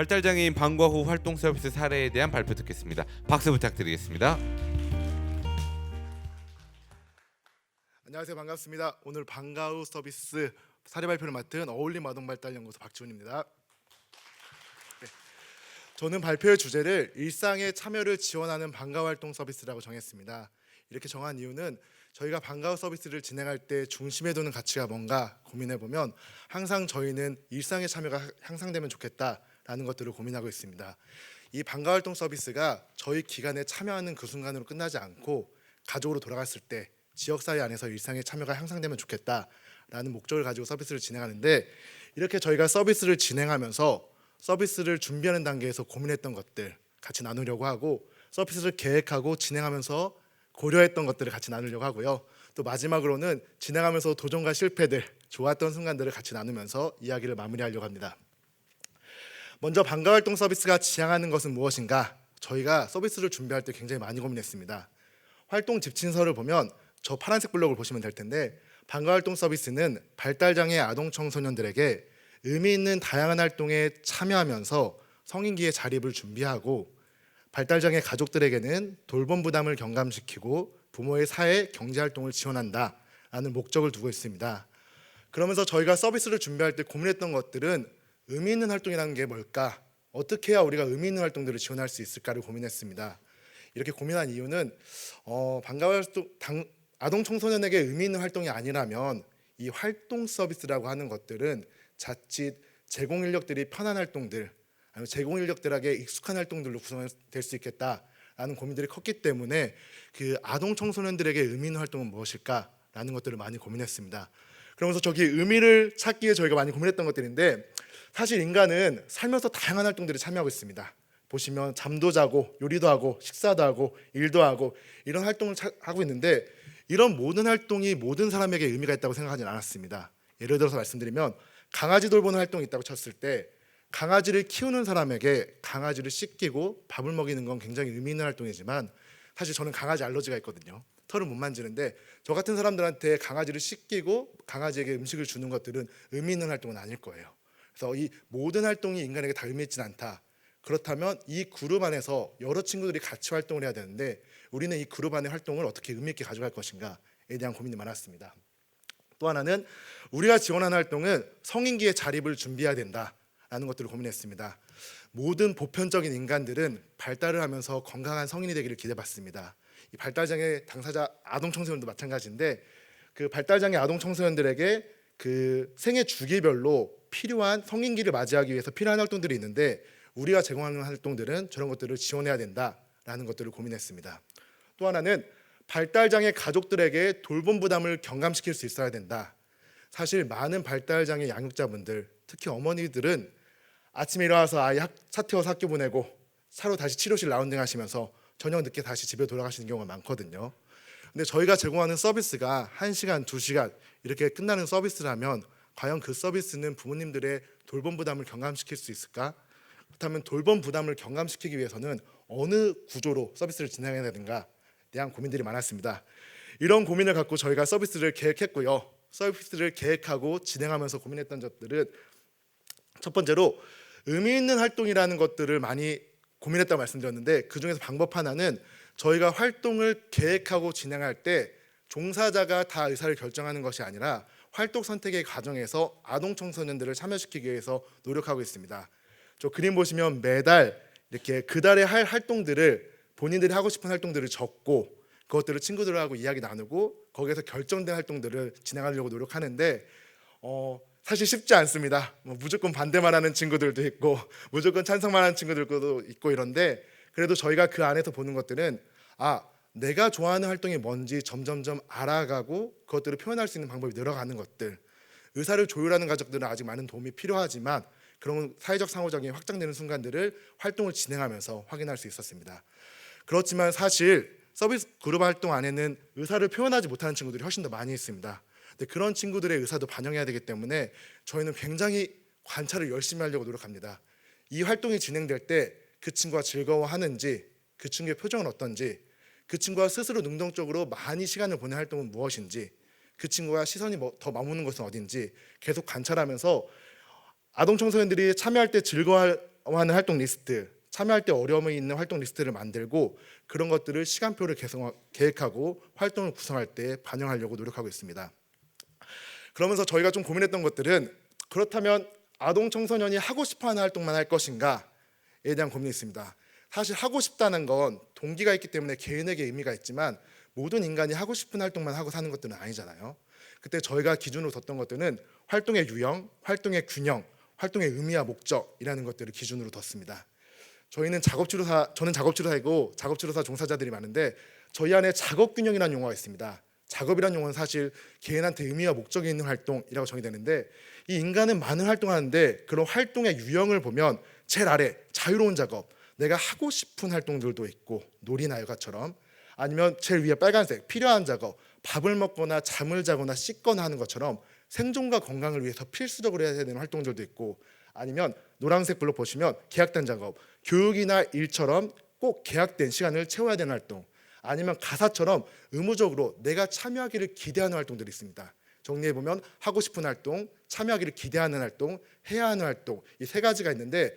발달장애인 방과 후 활동 서비스 사례에 대한 발표 듣겠습니다. 박수 부탁드리겠습니다. 안녕하세요. 반갑습니다. 오늘 방과 후 서비스 사례 발표를 맡은 어울림 아동발달연구소 박지훈입니다. 저는 발표의 주제를 일상의 참여를 지원하는 방과 활동 서비스라고 정했습니다. 이렇게 정한 이유는 저희가 방과 후 서비스를 진행할 때 중심에 두는 가치가 뭔가 고민해보면 항상 저희는 일상의 참여가 향상되면 좋겠다라는 것들을 고민하고 있습니다. 이 방과 활동 서비스가 저희 기관에 참여하는 그 순간으로 끝나지 않고 가족으로 돌아갔을 때 지역사회 안에서 일상의 참여가 향상되면 좋겠다라는 목적을 가지고 서비스를 진행하는데, 이렇게 저희가 서비스를 진행하면서 서비스를 준비하는 단계에서 고민했던 것들 같이 나누려고 하고, 서비스를 계획하고 진행하면서 고려했던 것들을 같이 나누려고 하고요. 또 마지막으로는 진행하면서 도전과 실패들, 좋았던 순간들을 같이 나누면서 이야기를 마무리하려고 합니다. 먼저 방과 활동 서비스가 지향하는 것은 무엇인가? 저희가 서비스를 준비할 때 굉장히 많이 고민했습니다. 활동 지침서를 보면 저 파란색 블록을 보시면 될 텐데, 방과 활동 서비스는 발달장애 아동 청소년들에게 의미 있는 다양한 활동에 참여하면서 성인기의 자립을 준비하고, 발달장애 가족들에게는 돌봄 부담을 경감시키고 부모의 사회 경제 활동을 지원한다라는 목적을 두고 있습니다. 그러면서 저희가 서비스를 준비할 때 고민했던 것들은 의미 있는 활동이라는 게 뭘까? 어떻게 해야 우리가 의미 있는 활동들을 지원할 수 있을까를 고민했습니다. 이렇게 고민한 이유는 방과 활동 아동 청소년에게 의미 있는 활동이 아니라면 이 활동 서비스라고 하는 것들은 자칫 제공 인력들이 편한 활동들, 아니면 제공 인력들에게 익숙한 활동들로 구성될 수 있겠다라는 고민들이 컸기 때문에 그 아동 청소년들에게 의미 있는 활동은 무엇일까라는 것들을 많이 고민했습니다. 그러면서 저기 의미를 찾기 위해 저희가 많이 고민했던 것들인데, 사실 인간은 살면서 다양한 활동들에 참여하고 있습니다. 보시면 잠도 자고 요리도 하고 식사도 하고 일도 하고 이런 활동을 하고 있는데, 이런 모든 활동이 모든 사람에게 의미가 있다고 생각하지는 않았습니다. 예를 들어서 말씀드리면, 강아지 돌보는 활동이 있다고 쳤을 때 강아지를 키우는 사람에게 강아지를 씻기고 밥을 먹이는 건 굉장히 의미 있는 활동이지만, 사실 저는 강아지 알러지가 있거든요. 털을 못 만지는데 저 같은 사람들한테 강아지를 씻기고 강아지에게 음식을 주는 것들은 의미 있는 활동은 아닐 거예요. 그래서 이 모든 활동이 인간에게 다 의미 있진 않다. 그렇다면 이 그룹 안에서 여러 친구들이 같이 활동을 해야 되는데, 우리는 이 그룹 안의 활동을 어떻게 의미 있게 가져갈 것인가에 대한 고민이 많았습니다. 또 하나는 우리가 지원하는 활동은 성인기의 자립을 준비해야 된다라는 것들을 고민했습니다. 모든 보편적인 인간들은 발달을 하면서 건강한 성인이 되기를 기대받습니다. 이 발달장애 당사자 아동 청소년도 마찬가지인데, 그 발달장애 아동 청소년들에게 그 생애 주기별로 필요한 성인기를 맞이하기 위해서 필요한 활동들이 있는데, 우리가 제공하는 활동들은 저런 것들을 지원해야 된다라는 것들을 고민했습니다. 또 하나는 발달장애 가족들에게 돌봄 부담을 경감시킬 수 있어야 된다. 사실 많은 발달장애 양육자분들, 특히 어머니들은 아침에 일어나서 아이 차 태워서 학교 보내고 차로 다시 치료실 라운딩 하시면서 저녁 늦게 다시 집에 돌아가시는 경우가 많거든요. 근데 저희가 제공하는 서비스가 1시간, 2시간 이렇게 끝나는 서비스라면 과연 그 서비스는 부모님들의 돌봄 부담을 경감시킬 수 있을까? 그렇다면 돌봄 부담을 경감시키기 위해서는 어느 구조로 서비스를 진행해야 되는가에 대한 고민들이 많았습니다. 이런 고민을 갖고 저희가 서비스를 계획했고요. 서비스를 계획하고 진행하면서 고민했던 것들은, 첫 번째로 의미 있는 활동이라는 것들을 많이 고민했다고 말씀드렸는데, 그중에서 방법 하나는 저희가 활동을 계획하고 진행할 때 종사자가 다 의사를 결정하는 것이 아니라 활동 선택의 과정에서 아동 청소년들을 참여시키기 위해서 노력하고 있습니다. 저 그림 보시면 매달 이렇게 그달에 할 활동들을, 본인들이 하고 싶은 활동들을 적고 그것들을 친구들하고 이야기 나누고 거기에서 결정된 활동들을 진행하려고 노력하는데, 사실 쉽지 않습니다. 무조건 반대만 하는 친구들도 있고 무조건 찬성만 하는 친구들도 있고 이런데, 그래도 저희가 그 안에서 보는 것들은 내가 좋아하는 활동이 뭔지 점점점 알아가고 그것들을 표현할 수 있는 방법이 늘어가는 것들, 의사를 조율하는 가족들은 아직 많은 도움이 필요하지만 그런 사회적 상호작용이 확장되는 순간들을 활동을 진행하면서 확인할 수 있었습니다. 그렇지만 사실 서비스 그룹 활동 안에는 의사를 표현하지 못하는 친구들이 훨씬 더 많이 있습니다. 근데 그런 친구들의 의사도 반영해야 되기 때문에 저희는 굉장히 관찰을 열심히 하려고 노력합니다. 이 활동이 진행될 때 그 친구가 즐거워하는지, 그 친구의 표정은 어떤지, 그 친구가 스스로 능동적으로 많이 시간을 보낸 활동은 무엇인지, 그 친구가 시선이 더 머무는 것은 어딘지 계속 관찰하면서 아동 청소년들이 참여할 때 즐거워할 하는 활동 리스트, 참여할 때 어려움이 있는 활동 리스트를 만들고 그런 것들을 시간표를 계획하고 활동을 구성할 때 반영하려고 노력하고 있습니다. 그러면서 저희가 좀 고민했던 것들은 그렇다면 아동 청소년이 하고 싶어하는 활동만 할 것인가에 대한 고민이 있습니다. 사실 하고 싶다는 건 동기가 있기 때문에 개인에게 의미가 있지만 모든 인간이 하고 싶은 활동만 하고 사는 것들은 아니잖아요. 그때 저희가 기준으로 뒀던 것들은 활동의 유형, 활동의 균형, 활동의 의미와 목적이라는 것들을 기준으로 뒀습니다. 저는 작업치료사이고 작업치료사 종사자들이 많은데 저희 안에 작업균형이라는 용어가 있습니다. 작업이라는 용어는 사실 개인한테 의미와 목적이 있는 활동이라고 정의되는데 이 인간은 많은 활동하는데 그런 활동의 유형을 보면 제일 아래 자유로운 작업, 내가 하고 싶은 활동들도 있고 놀이나 여가처럼, 아니면 제일 위에 빨간색 필요한 작업, 밥을 먹거나 잠을 자거나 씻거나 하는 것처럼 생존과 건강을 위해서 필수적으로 해야 되는 활동들도 있고, 아니면 노란색 블록 보시면 계약된 작업, 교육이나 일처럼 꼭 계약된 시간을 채워야 되는 활동, 아니면 가사처럼 의무적으로 내가 참여하기를 기대하는 활동들이 있습니다. 정리해보면 하고 싶은 활동, 참여하기를 기대하는 활동, 해야 하는 활동, 이 세 가지가 있는데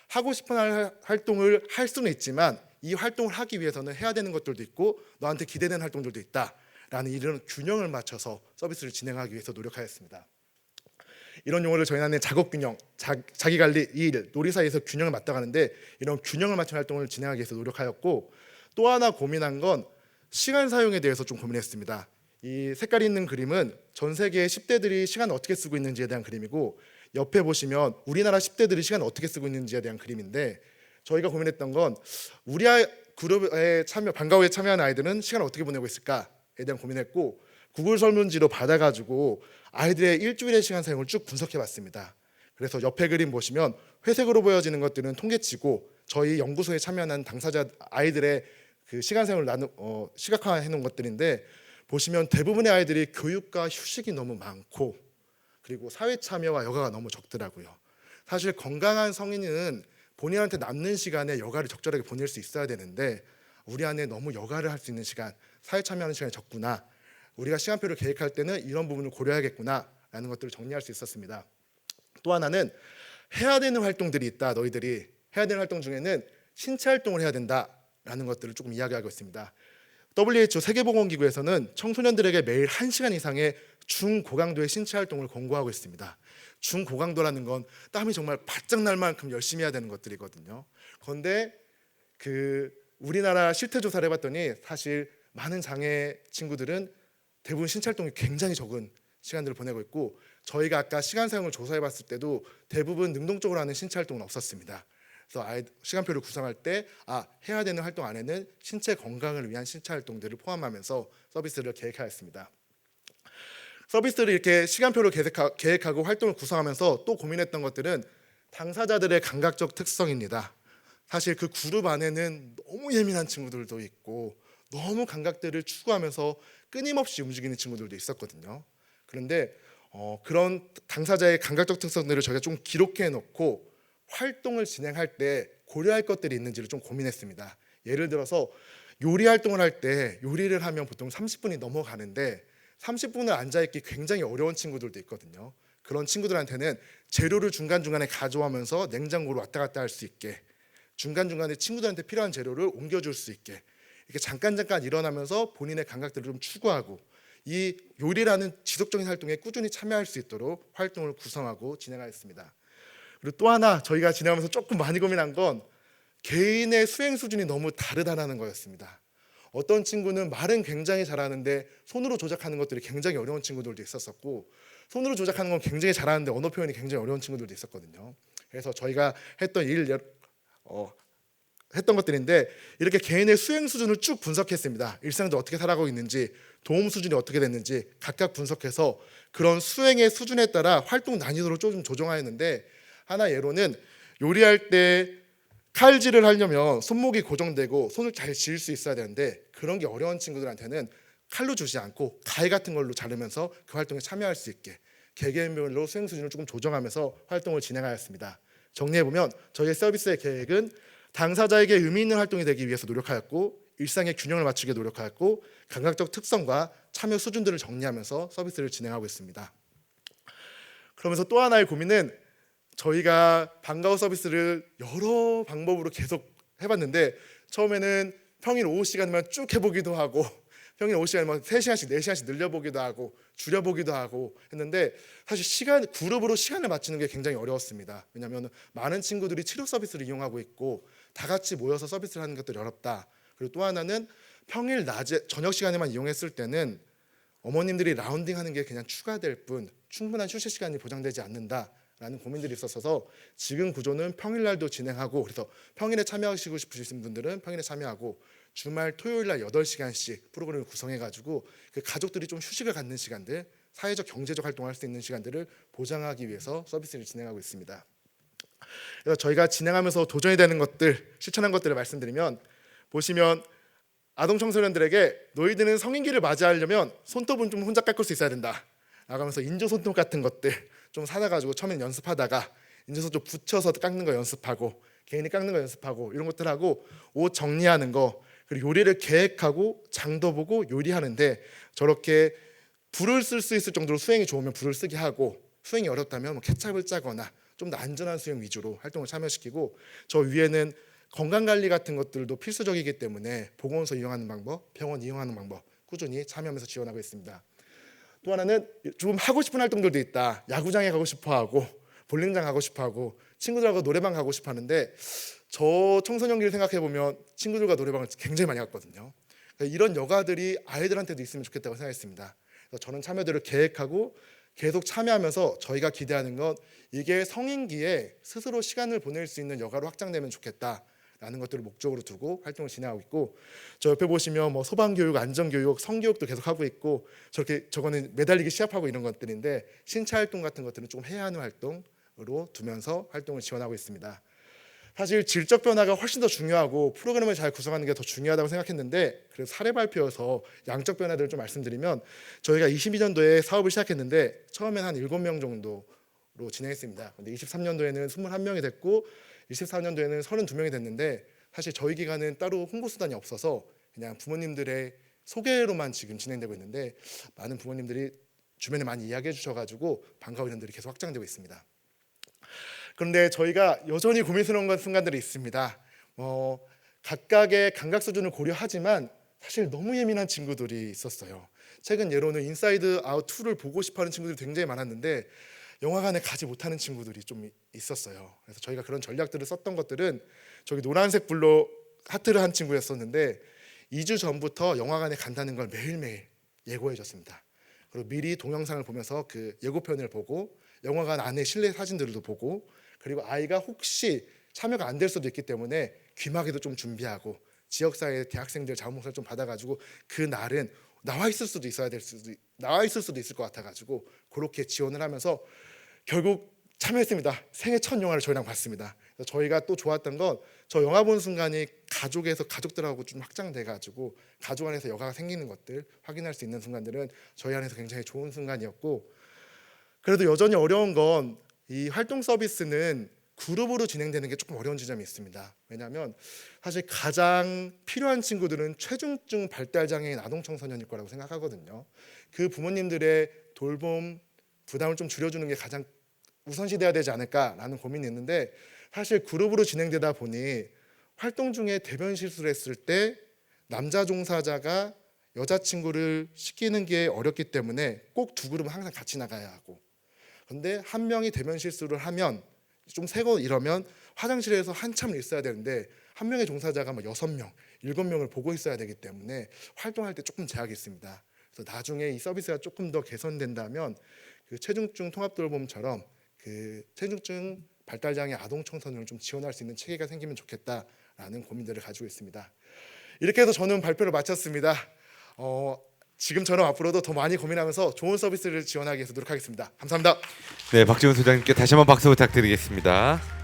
하고 싶은 활동을 할 수는 있지만 이 활동을 하기 위해서는 해야 되는 것들도 있고 너한테 기대되는 활동들도 있다라는 이런 균형을 맞춰서 서비스를 진행하기 위해서 노력하였습니다. 이런 용어를 저희는 작업균형, 자기관리, 일, 놀이 사이에서 균형을 맞춰가는데 이런 균형을 맞춘 활동을 진행하기 위해서 노력하였고, 또 하나 고민한 건 시간 사용에 대해서 좀 고민했습니다. 이 색깔이 있는 그림은 전 세계의 10대들이 시간을 어떻게 쓰고 있는지에 대한 그림이고, 옆에 보시면 우리나라 10대들이 시간을 어떻게 쓰고 있는지에 대한 그림인데, 저희가 고민했던 건 우리 그룹에 방과후에 참여한 아이들은 시간을 어떻게 보내고 있을까에 대한 고민했고, 구글 설문지로 받아가지고 아이들의 일주일의 시간 사용을 쭉 분석해봤습니다. 그래서 옆에 그림 보시면 회색으로 보여지는 것들은 통계치고 저희 연구소에 참여한 당사자 아이들의 그 시간 사용을 시각화해 놓은 것들인데, 보시면 대부분의 아이들이 교육과 휴식이 너무 많고 그리고 사회 참여와 여가가 너무 적더라고요. 사실 건강한 성인은 본인한테 남는 시간에 여가를 적절하게 보낼 수 있어야 되는데 우리 안에 너무 여가를 할 수 있는 시간, 사회 참여하는 시간이 적구나, 우리가 시간표를 계획할 때는 이런 부분을 고려해야겠구나라는 것들을 정리할 수 있었습니다. 또 하나는 해야 되는 활동들이 있다. 너희들이 해야 되는 활동 중에는 신체 활동을 해야 된다라는 것들을 조금 이야기하고 있습니다. WHO 세계보건기구에서는 청소년들에게 매일 1시간 이상의 중고강도의 신체 활동을 권고하고 있습니다. 중고강도라는 건 땀이 정말 바짝 날 만큼 열심히 해야 되는 것들이거든요. 그런데 우리나라 실태 조사를 해봤더니 사실 많은 장애 친구들은 대부분 신체 활동이 굉장히 적은 시간들을 보내고 있고, 저희가 아까 시간 사용을 조사해봤을 때도 대부분 능동적으로 하는 신체 활동은 없었습니다. 그래서 시간표를 구성할 때 해야 되는 활동 안에는 신체 건강을 위한 신체 활동들을 포함하면서 서비스를 계획하였습니다. 서비스를 이렇게 시간표를 계획하고 활동을 구성하면서 또 고민했던 것들은 당사자들의 감각적 특성입니다. 사실 그 그룹 안에는 너무 예민한 친구들도 있고 너무 감각들을 추구하면서 끊임없이 움직이는 친구들도 있었거든요. 그런데 그런 당사자의 감각적 특성들을 저희가 좀 기록해 놓고 활동을 진행할 때 고려할 것들이 있는지를 좀 고민했습니다. 예를 들어서 요리 활동을 할 때 요리를 하면 보통 30분이 넘어가는데 30분을 앉아있기 굉장히 어려운 친구들도 있거든요. 그런 친구들한테는 재료를 중간중간에 가져오면서 냉장고로 왔다 갔다 할 수 있게, 중간중간에 친구들한테 필요한 재료를 옮겨줄 수 있게 이렇게 잠깐 일어나면서 본인의 감각들을 좀 추구하고 이 요리라는 지속적인 활동에 꾸준히 참여할 수 있도록 활동을 구성하고 진행하였습니다. 그리고 또 하나 저희가 진행하면서 조금 많이 고민한 건 개인의 수행 수준이 너무 다르다는 거였습니다. 어떤 친구는 말은 굉장히 잘하는데 손으로 조작하는 것들이 굉장히 어려운 친구들도 있었었고, 손으로 조작하는 건 굉장히 잘하는데 언어 표현이 굉장히 어려운 친구들도 있었거든요. 그래서 저희가 했던 것들인데 이렇게 개인의 수행 수준을 쭉 분석했습니다. 일상도 어떻게 살아가고 있는지, 도움 수준이 어떻게 됐는지 각각 분석해서 그런 수행의 수준에 따라 활동 난이도를 좀 조정하였는데, 하나 예로는 요리할 때 칼질을 하려면 손목이 고정되고 손을 잘 쥐을 수 있어야 되는데 그런 게 어려운 친구들한테는 칼로 주지 않고 가위 같은 걸로 자르면서 그 활동에 참여할 수 있게 개개인별로 수행 수준을 조금 조정하면서 활동을 진행하였습니다. 정리해보면 저희의 서비스의 계획은 당사자에게 의미 있는 활동이 되기 위해서 노력하였고, 일상의 균형을 맞추게 노력하였고, 감각적 특성과 참여 수준들을 정리하면서 서비스를 진행하고 있습니다. 그러면서 또 하나의 고민은 저희가 방과후 서비스를 여러 방법으로 계속 해봤는데 처음에는 평일 오후 시간만 쭉 해보기도 하고 평일 오후 시간만 3시간씩 4시간씩 늘려보기도 하고 줄여보기도 하고 했는데 사실 그룹으로 시간을 맞추는 게 굉장히 어려웠습니다. 왜냐하면 많은 친구들이 치료 서비스를 이용하고 있고 다 같이 모여서 서비스를 하는 것들이 어렵다. 그리고 또 하나는 평일 낮에 저녁 시간에만 이용했을 때는 어머님들이 라운딩하는 게 그냥 추가될 뿐 충분한 휴식 시간이 보장되지 않는다라는 고민들이 있었어서 지금 구조는 평일날도 진행하고 그래서 평일에 참여하시고 싶으신 분들은 평일에 참여하고 주말 토요일날 8시간씩 프로그램을 구성해가지고 그 가족들이 좀 휴식을 갖는 시간들 사회적 경제적 활동을 할 수 있는 시간들을 보장하기 위해서 서비스를 진행하고 있습니다. 그래서 저희가 진행하면서 도전이 되는 것들 실천한 것들을 말씀드리면 보시면 아동 청소년들에게 너희들은 성인기를 맞이하려면 손톱은 좀 혼자 깎을 수 있어야 된다 나가면서 인조 손톱 같은 것들 좀 사다 가지고 처음엔 연습하다가 인조 손톱 붙여서 깎는 거 연습하고 개인이 깎는 거 연습하고 이런 것들 하고 옷 정리하는 거 그리고 요리를 계획하고 장도 보고 요리하는데 저렇게 불을 쓸 수 있을 정도로 수행이 좋으면 불을 쓰게 하고 수행이 어렵다면 뭐 케찹을 짜거나 좀 더 안전한 수행 위주로 활동을 참여시키고 저 위에는 건강관리 같은 것들도 필수적이기 때문에 보건소 이용하는 방법, 병원 이용하는 방법 꾸준히 참여하면서 지원하고 있습니다. 또 하나는 좀 하고 싶은 활동들도 있다. 야구장에 가고 싶어하고 볼링장 가고 싶어하고 친구들하고 노래방 가고 싶어하는데 저 청소년기를 생각해보면 친구들과 노래방을 굉장히 많이 갔거든요. 이런 여가들이 아이들한테도 있으면 좋겠다고 생각했습니다. 그래서 저는 참여들을 계획하고 계속 참여하면서 저희가 기대하는 건 이게 성인기에 스스로 시간을 보낼 수 있는 여가로 확장되면 좋겠다라는 것들을 목적으로 두고 활동을 진행하고 있고 저 옆에 보시면 뭐 소방교육, 안전교육, 성교육도 계속 하고 있고 저거는 매달리기 시합하고 이런 것들인데 신체 활동 같은 것들은 좀 해야 하는 활동으로 두면서 활동을 지원하고 있습니다. 사실 질적 변화가 훨씬 더 중요하고 프로그램을 잘 구성하는 게 더 중요하다고 생각했는데 그래서 사례 발표여서 양적 변화들을 좀 말씀드리면 저희가 22년도에 사업을 시작했는데 처음엔 한 7명 정도로 진행했습니다. 근데 23년도에는 21명이 됐고 24년도에는 32명이 됐는데 사실 저희 기관은 따로 홍보 수단이 없어서 그냥 부모님들의 소개로만 지금 진행되고 있는데 많은 부모님들이 주변에 많이 이야기해 주셔가지고 방과후 인원들이 계속 확장되고 있습니다. 그런데 저희가 여전히 고민스러운 순간들이 있습니다. 각각의 감각 수준을 고려하지만 사실 너무 예민한 친구들이 있었어요. 최근 예로는 인사이드 아웃 2를 보고 싶어하는 친구들이 굉장히 많았는데 영화관에 가지 못하는 친구들이 좀 있었어요. 그래서 저희가 그런 전략들을 썼던 것들은 저기 노란색 불로 하트를 한 친구였었는데 2주 전부터 영화관에 간다는 걸 매일매일 예고해 줬습니다. 그리고 미리 동영상을 보면서 그 예고편을 보고 영화관 안에 실내 사진들도 보고 그리고 아이가 혹시 참여가 안 될 수도 있기 때문에 귀마개도 좀 준비하고 지역사회 대학생들 자문목사를 좀 받아가지고 그 날은 나와 있을 수도 있을 것 같아가지고 그렇게 지원을 하면서 결국 참여했습니다. 생애 첫 영화를 저희랑 봤습니다. 그래서 저희가 또 좋았던 건 저 영화 본 순간이 가족들하고 좀 확장돼가지고 가족 안에서 여가가 생기는 것들 확인할 수 있는 순간들은 저희 안에서 굉장히 좋은 순간이었고 그래도 여전히 어려운 건 이 활동 서비스는 그룹으로 진행되는 게 조금 어려운 지점이 있습니다. 왜냐하면 사실 가장 필요한 친구들은 최중증 발달장애인 아동 청소년일 거라고 생각하거든요. 그 부모님들의 돌봄 부담을 좀 줄여주는 게 가장 우선시돼야 되지 않을까라는 고민이 있는데 사실 그룹으로 진행되다 보니 활동 중에 대변 실수를 했을 때 남자 종사자가 여자친구를 시키는 게 어렵기 때문에 꼭 두 그룹은 항상 같이 나가야 하고 근데 한 명이 대변 실수를 하면 좀 세고 이러면 화장실에서 한참 있어야 되는데 한 명의 종사자가 막 6명, 7명을 보고 있어야 되기 때문에 활동할 때 조금 제약이 있습니다. 그래서 나중에 이 서비스가 조금 더 개선된다면 그 체중증 통합돌봄처럼 그 체중증 발달장애 아동 청소년을 좀 지원할 수 있는 체계가 생기면 좋겠다라는 고민들을 가지고 있습니다. 이렇게 해서 저는 발표를 마쳤습니다. 지금처럼 앞으로도 더 많이 고민하면서 좋은 서비스를 지원하기 위해서 노력하겠습니다. 감사합니다. 네, 박지훈 소장님께 다시 한번 박수 부탁드리겠습니다.